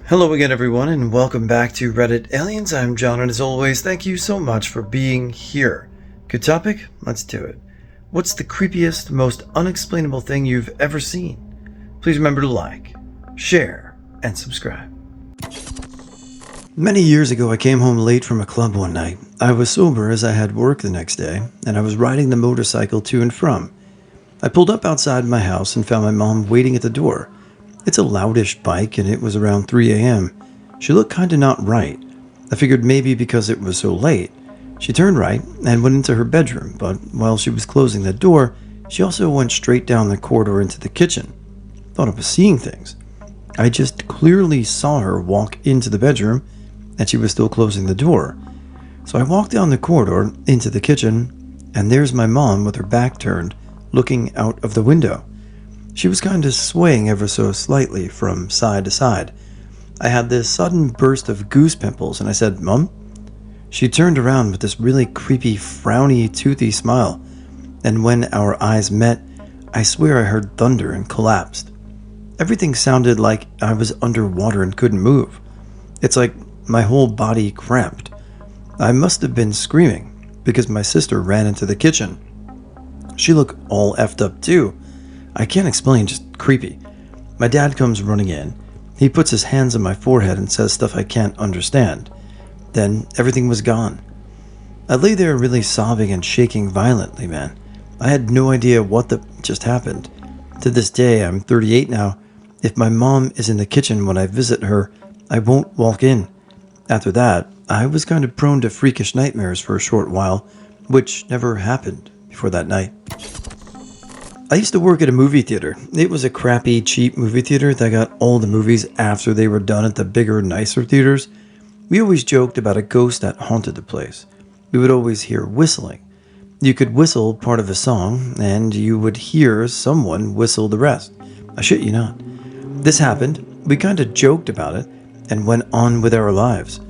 Hello again, everyone, and welcome back to Reddit Aliens. I'm John, and as always, thank you so much for being here. Good topic? Let's do it. What's the creepiest, most unexplainable thing you've ever seen? Please remember to like, share, and subscribe. Many years ago, I came home late from a club one night. I was sober as I had work the next day, and I was riding the motorcycle to and from. I pulled up outside my house and found my mom waiting at the door. It's a loudish bike, and it was around 3 a.m. She looked kinda not right. I figured maybe because it was so late. She turned right and went into her bedroom, but while she was closing the door, she also went straight down the corridor into the kitchen. Thought I was seeing things. I just clearly saw her walk into the bedroom, and she was still closing the door. So I walked down the corridor into the kitchen, and there's my mom with her back turned, looking out of the window. She was kind of swaying ever so slightly from side to side. I had this sudden burst of goose pimples, and I said, "Mom?" She turned around with this really creepy, frowny, toothy smile, and when our eyes met, I swear I heard thunder and collapsed. Everything sounded like I was underwater and couldn't move. It's like my whole body cramped. I must have been screaming, because my sister ran into the kitchen. She looked all effed up too. I can't explain, just creepy. My dad comes running in. He puts his hands on my forehead and says stuff I can't understand. Then everything was gone. I lay there really sobbing and shaking violently, man. I had no idea what just happened. To this day, I'm 38 now. If my mom is in the kitchen when I visit her, I won't walk in. After that, I was kind of prone to freakish nightmares for a short while, which never happened before that night. I used to work at a movie theater. It was a crappy, cheap movie theater that got all the movies after they were done at the bigger, nicer theaters. We always joked about a ghost that haunted the place. We would always hear whistling. You could whistle part of a song, and you would hear someone whistle the rest. I shit you not. This happened, we kind of joked about it, and went on with our lives.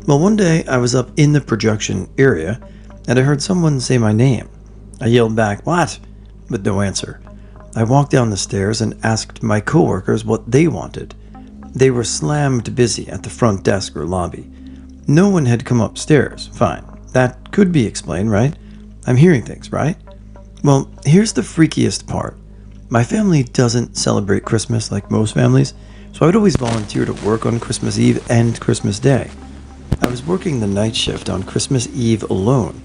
Well, one day I was up in the projection area, and I heard someone say my name. I yelled back, "What?" with no answer. I walked down the stairs and asked my coworkers what they wanted. They were slammed busy at the front desk or lobby. No one had come upstairs. Fine. That could be explained, right? I'm hearing things, right? Well, here's the freakiest part. My family doesn't celebrate Christmas like most families, so I would always volunteer to work on Christmas Eve and Christmas Day. I was working the night shift on Christmas Eve alone.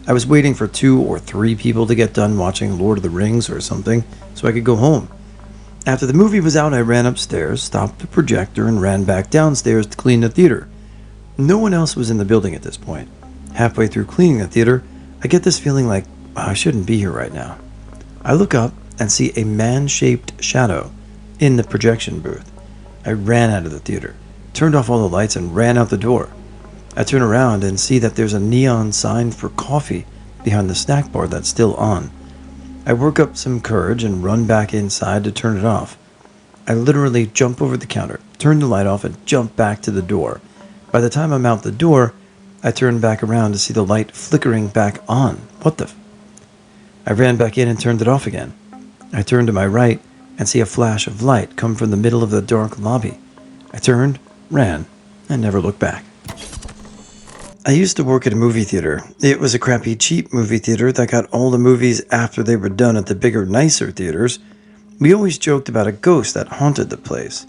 I was waiting for 2 or 3 people to get done watching Lord of the Rings or something so I could go home. After the movie was out, I ran upstairs, stopped the projector, and ran back downstairs to clean the theater. No one else was in the building at this point. Halfway through cleaning the theater, I get this feeling like, wow, I shouldn't be here right now. I look up and see a man-shaped shadow in the projection booth. I ran out of the theater, turned off all the lights, and ran out the door. I turn around and see that there's a neon sign for coffee behind the snack bar that's still on. I work up some courage and run back inside to turn it off. I literally jump over the counter, turn the light off, and jump back to the door. By the time I'm out the door, I turn back around to see the light flickering back on. What the I ran back in and turned it off again. I turn to my right and see a flash of light come from the middle of the dark lobby. I turned, ran, and never looked back. I used to work at a movie theater. It was a crappy, cheap movie theater that got all the movies after they were done at the bigger, nicer theaters. We always joked about a ghost that haunted the place.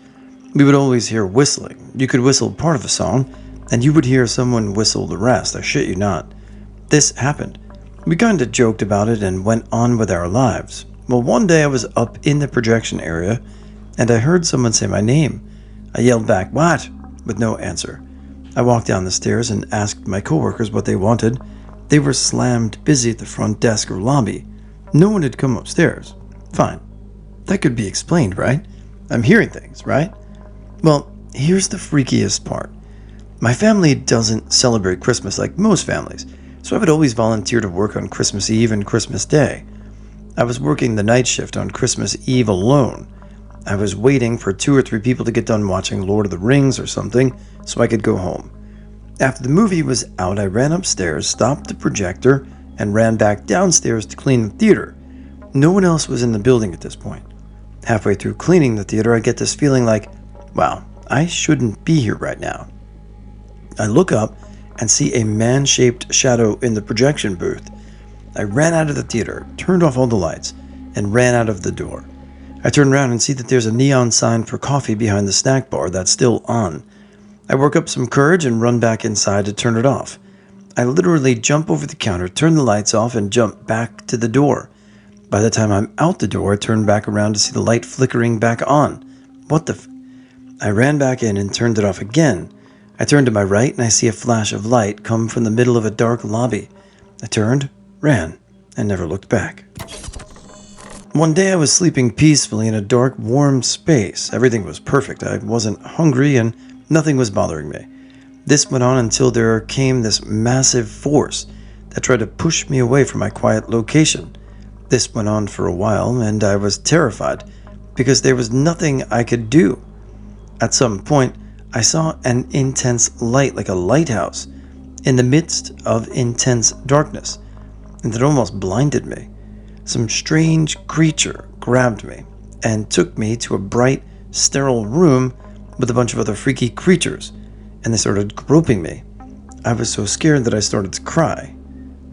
We would always hear whistling. You could whistle part of a song, and you would hear someone whistle the rest. I shit you not. This happened. We kind of joked about it and went on with our lives. Well, one day I was up in the projection area, and I heard someone say my name. I yelled back, "What?" with no answer. I walked down the stairs and asked my coworkers what they wanted. They were slammed busy at the front desk or lobby. No one had come upstairs. Fine. That could be explained, right? I'm hearing things, right? Well, here's the freakiest part. My family doesn't celebrate Christmas like most families, so I would always volunteer to work on Christmas Eve and Christmas Day. I was working the night shift on Christmas Eve alone. I was waiting for 2 or 3 people to get done watching Lord of the Rings or something so I could go home. After the movie was out, I ran upstairs, stopped the projector, and ran back downstairs to clean the theater. No one else was in the building at this point. Halfway through cleaning the theater, I get this feeling like, wow, I shouldn't be here right now. I look up and see a man-shaped shadow in the projection booth. I ran out of the theater, turned off all the lights, and ran out of the door. I turn around and see that there's a neon sign for coffee behind the snack bar that's still on. I work up some courage and run back inside to turn it off. I literally jump over the counter, turn the lights off, and jump back to the door. By the time I'm out the door, I turn back around to see the light flickering back on. What the I ran back in and turned it off again. I turn to my right and I see a flash of light come from the middle of a dark lobby. I turned, ran, and never looked back. One day I was sleeping peacefully in a dark, warm space. Everything was perfect. I wasn't hungry and nothing was bothering me. This went on until there came this massive force that tried to push me away from my quiet location. This went on for a while and I was terrified because there was nothing I could do. At some point, I saw an intense light like a lighthouse in the midst of intense darkness, and it almost blinded me. Some strange creature grabbed me and took me to a bright, sterile room with a bunch of other freaky creatures, and they started groping me. I was so scared that I started to cry.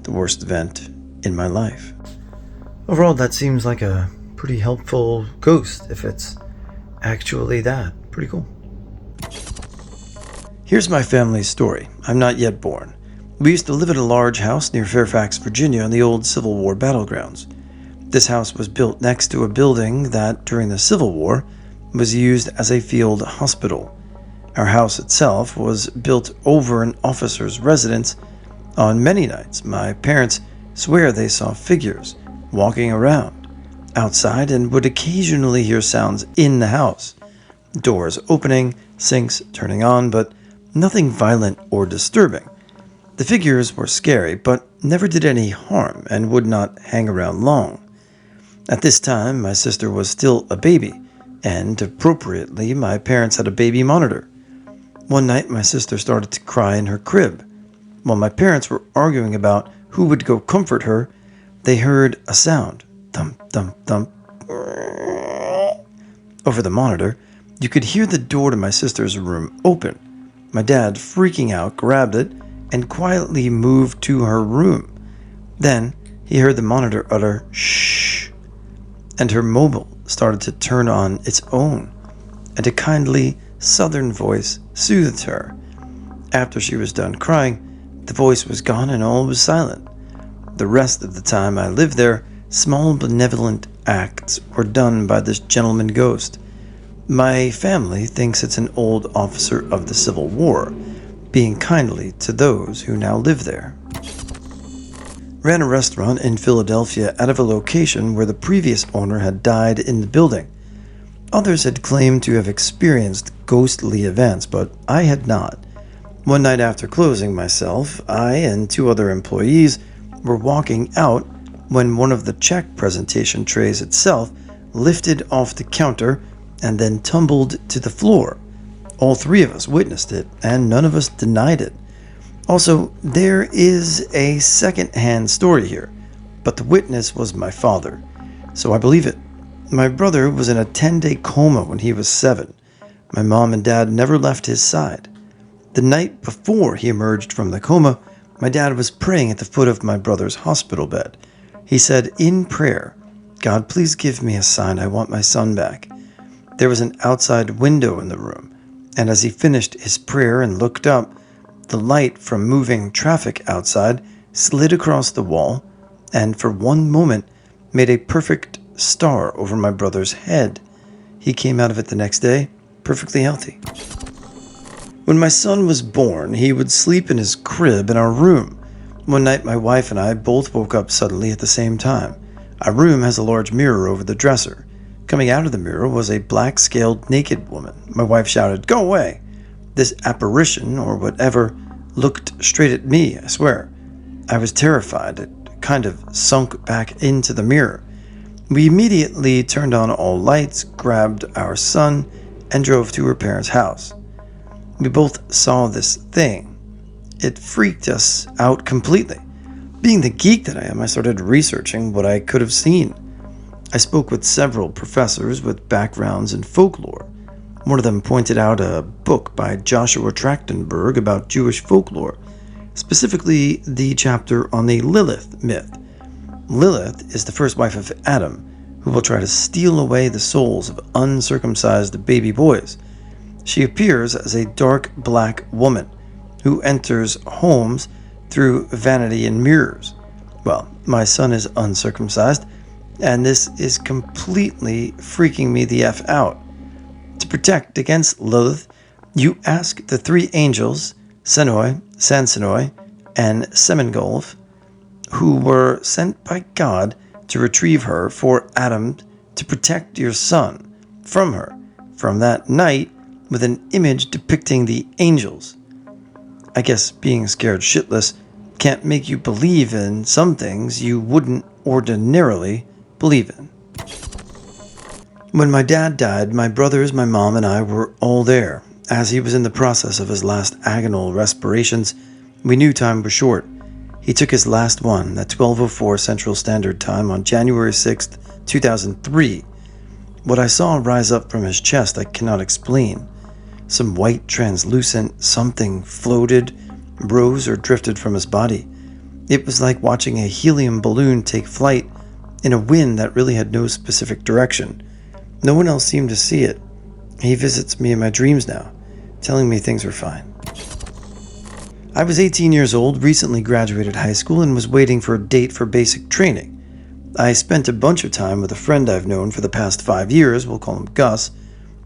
The worst event in my life. Overall, that seems like a pretty helpful ghost if it's actually that. Pretty cool. Here's my family's story. I'm not yet born. We used to live in a large house near Fairfax, Virginia on the old Civil War battlegrounds. This house was built next to a building that, during the Civil War, was used as a field hospital. Our house itself was built over an officer's residence. On many nights, my parents swear they saw figures walking around outside and would occasionally hear sounds in the house. Doors opening, sinks turning on, but nothing violent or disturbing. The figures were scary, but never did any harm and would not hang around long. At this time, my sister was still a baby, and appropriately, my parents had a baby monitor. One night, my sister started to cry in her crib. While my parents were arguing about who would go comfort her, they heard a sound, thump, thump, thump. Over the monitor, you could hear the door to my sister's room open. My dad, freaking out, grabbed it and quietly moved to her room. Then he heard the monitor utter, "Shh," and her mobile started to turn on its own, and a kindly southern voice soothed her. After she was done crying, the voice was gone and all was silent. The rest of the time I lived there, small benevolent acts were done by this gentleman ghost. My family thinks it's an old officer of the Civil War, being kindly to those who now live there. Ran a restaurant in Philadelphia out of a location where the previous owner had died in the building. Others had claimed to have experienced ghostly events, but I had not. One night after closing myself, I and two other employees were walking out when one of the check presentation trays itself lifted off the counter and then tumbled to the floor. All three of us witnessed it, and none of us denied it. Also, there is a second-hand story here, but the witness was my father, so I believe it. My brother was in a 10-day coma when he was 7. My mom and dad never left his side. The night before he emerged from the coma, my dad was praying at the foot of my brother's hospital bed. He said in prayer, "God, please give me a sign. I want my son back." There was an outside window in the room, and as he finished his prayer and looked up, the light from moving traffic outside slid across the wall and for one moment made a perfect star over my brother's head. He came out of it the next day, perfectly healthy. When my son was born, he would sleep in his crib in our room. One night, my wife and I both woke up suddenly at the same time. Our room has a large mirror over the dresser. Coming out of the mirror was a black-scaled naked woman. My wife shouted, "Go away!" This apparition, or whatever, looked straight at me, I swear. I was terrified. It kind of sunk back into the mirror. We immediately turned on all lights, grabbed our son, and drove to her parents' house. We both saw this thing. It freaked us out completely. Being the geek that I am, I started researching what I could have seen. I spoke with several professors with backgrounds in folklore. One of them pointed out a book by Joshua Trachtenberg about Jewish folklore, specifically the chapter on the Lilith myth. Lilith is the first wife of Adam, who will try to steal away the souls of uncircumcised baby boys. She appears as a dark black woman who enters homes through vanity and mirrors. Well, my son is uncircumcised, and this is completely freaking me the F out. To protect against Lilith, you ask the three angels, Senoi, Sansenoi, and Semengolf, who were sent by God to retrieve her for Adam to protect your son from her, from that night with an image depicting the angels. I guess being scared shitless can't make you believe in some things you wouldn't ordinarily believe in. When my dad died, my brothers, my mom, and I were all there. As he was in the process of his last agonal respirations, we knew time was short. He took his last one at 12:04 Central Standard Time on January 6th, 2003. What I saw rise up from his chest I cannot explain. Some white translucent something floated, rose, or drifted from his body. It was like watching a helium balloon take flight in a wind that really had no specific direction. No one else seemed to see it. He visits me in my dreams now, telling me things are fine. I was 18 years old, recently graduated high school, and was waiting for a date for basic training. I spent a bunch of time with a friend I've known for the past 5 years, we'll call him Gus.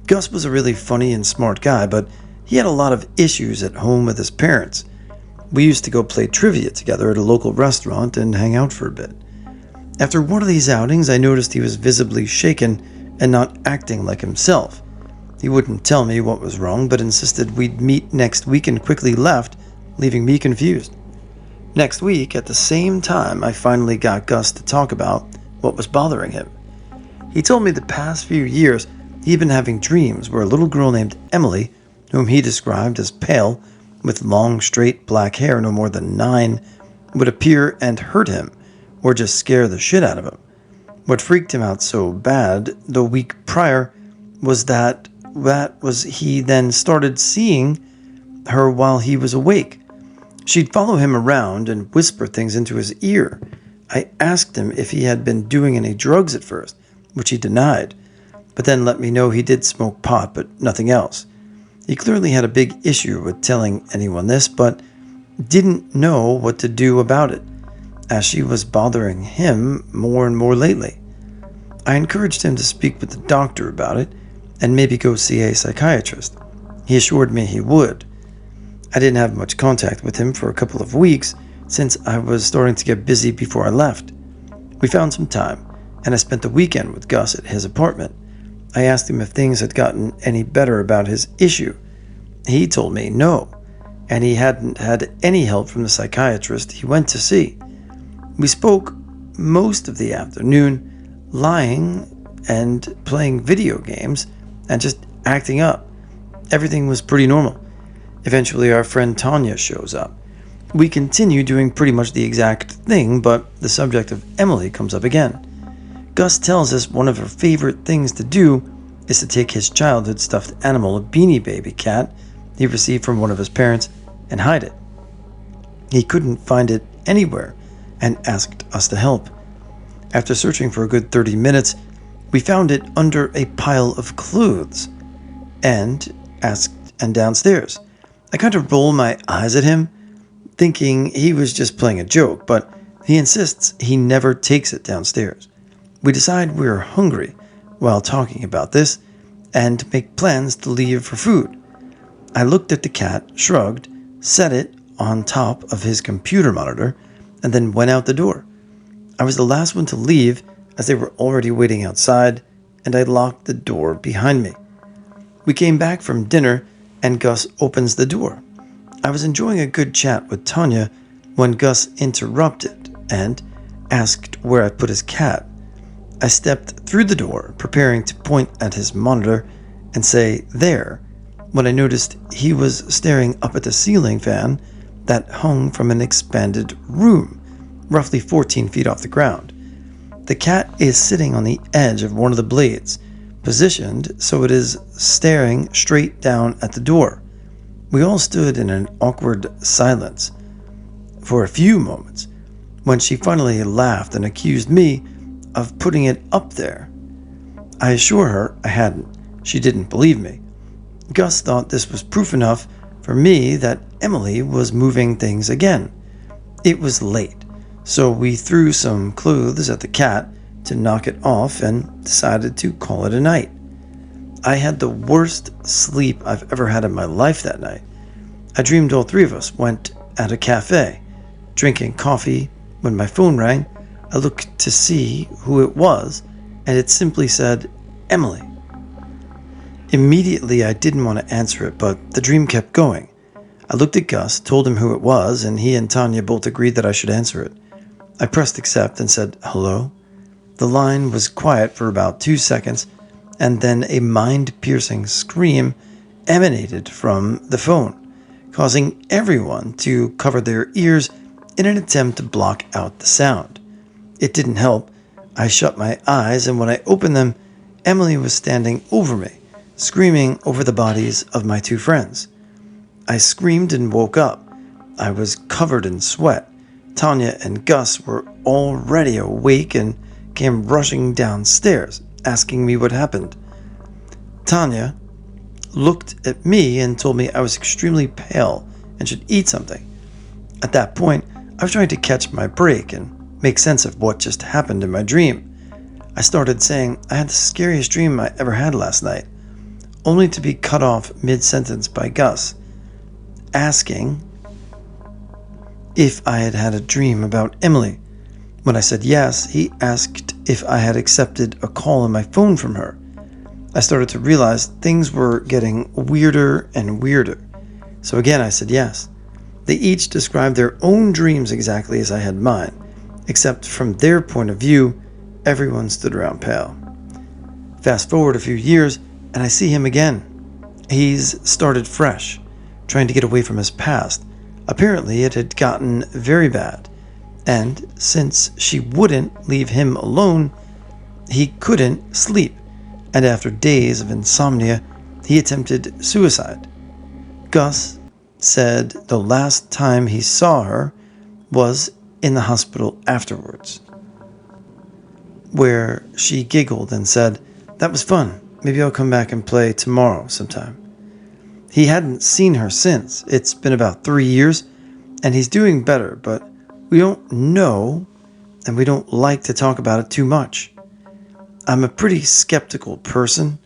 Gus was a really funny and smart guy, but he had a lot of issues at home with his parents. We used to go play trivia together at a local restaurant and hang out for a bit. After one of these outings, I noticed he was visibly shaken and not acting like himself. He wouldn't tell me what was wrong, but insisted we'd meet next week and quickly left, leaving me confused. Next week, at the same time, I finally got Gus to talk about what was bothering him. He told me the past few years he'd been having dreams where a little girl named Emily, whom he described as pale, with long, straight black hair no more than 9, would appear and hurt him, or just scare the shit out of him. What freaked him out so bad the week prior was that he then started seeing her while he was awake. She'd follow him around and whisper things into his ear. I asked him if he had been doing any drugs at first, which he denied, but then let me know he did smoke pot, but nothing else. He clearly had a big issue with telling anyone this, but didn't know what to do about it, as she was bothering him more and more lately. I encouraged him to speak with the doctor about it, and maybe go see a psychiatrist. He assured me he would. I didn't have much contact with him for a couple of weeks, since I was starting to get busy before I left. We found some time, and I spent the weekend with Gus at his apartment. I asked him if things had gotten any better about his issue. He told me no, and he hadn't had any help from the psychiatrist he went to see. We spoke most of the afternoon, lying and playing video games and just acting up. Everything was pretty normal. Eventually, our friend Tanya shows up. We continue doing pretty much the exact thing, but the subject of Emily comes up again. Gus tells us one of her favorite things to do is to take his childhood stuffed animal, a Beanie Baby cat he received from one of his parents, and hide it. He couldn't find it anywhere and asked us to help. After searching for a good 30 minutes, we found it under a pile of clothes and downstairs. I kind of roll my eyes at him, thinking he was just playing a joke, but he insists he never takes it downstairs. We decide we're hungry while talking about this and make plans to leave for food. I looked at the cat, shrugged, set it on top of his computer monitor, and then went out the door. I was the last one to leave as they were already waiting outside, and I locked the door behind me. We came back from dinner, and Gus opens the door. I was enjoying a good chat with Tanya when Gus interrupted and asked where I put his cat. I stepped through the door, preparing to point at his monitor and say, "There," when I noticed he was staring up at the ceiling fan that hung from an expanded room, roughly 14 feet off the ground. The cat is sitting on the edge of one of the blades, positioned so it is staring straight down at the door. We all stood in an awkward silence for a few moments when she finally laughed and accused me of putting it up there. I assure her I hadn't. She didn't believe me. Gus thought this was proof enough for me that Emily was moving things again. It was late, so we threw some clothes at the cat to knock it off and decided to call it a night. I had the worst sleep I've ever had in my life that night. I dreamed all three of us went at a cafe, drinking coffee. When my phone rang, I looked to see who it was, and it simply said, Emily. Immediately, I didn't want to answer it, but the dream kept going. I looked at Gus, told him who it was, and he and Tanya both agreed that I should answer it. I pressed accept and said, hello. The line was quiet for about 2 seconds, and then a mind-piercing scream emanated from the phone, causing everyone to cover their ears in an attempt to block out the sound. It didn't help. I shut my eyes, and when I opened them, Emily was standing over me, screaming over the bodies of my two friends. I screamed and woke up. I was covered in sweat. Tanya and Gus were already awake and came rushing downstairs, asking me what happened. Tanya looked at me and told me I was extremely pale and should eat something. At that point, I was trying to catch my break and make sense of what just happened in my dream. I started saying I had the scariest dream I ever had last night, only to be cut off mid-sentence by Gus, asking if I had had a dream about Emily. When I said yes, he asked if I had accepted a call on my phone from her. I started to realize things were getting weirder and weirder. So again, I said yes. They each described their own dreams exactly as I had mine, except from their point of view, everyone stood around pale. Fast forward a few years, and I see him again. He's started fresh, trying to get away from his past. Apparently, it had gotten very bad, and since she wouldn't leave him alone, he couldn't sleep, and after days of insomnia, he attempted suicide. Gus said the last time he saw her was in the hospital afterwards, where she giggled and said, "That was fun. Maybe I'll come back and play tomorrow sometime." He hadn't seen her since. It's been about 3 years, and he's doing better, but we don't know, and we don't like to talk about it too much. I'm a pretty skeptical person,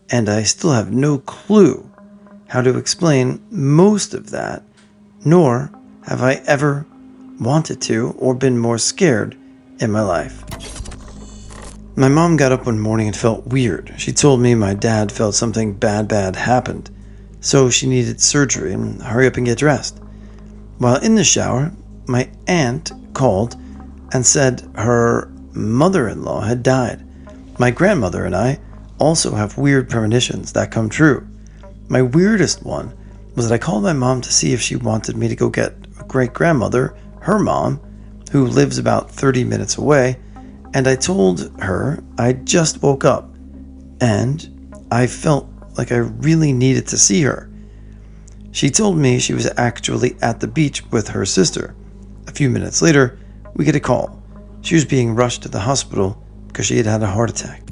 and I still have no clue how to explain most of that, nor have I ever wanted to or been more scared in my life. My mom got up one morning and felt weird. She told me my dad felt something bad happened, so she needed surgery and hurry up and get dressed. While in the shower, my aunt called and said her mother-in-law had died. My grandmother and I also have weird premonitions that come true. My weirdest one was that I called my mom to see if she wanted me to go get a great-grandmother, her mom, who lives about 30 minutes away, and I told her I just woke up and I felt like I really needed to see her. She told me she was actually at the beach with her sister. A few minutes later, we get a call. She was being rushed to the hospital because she had had a heart attack.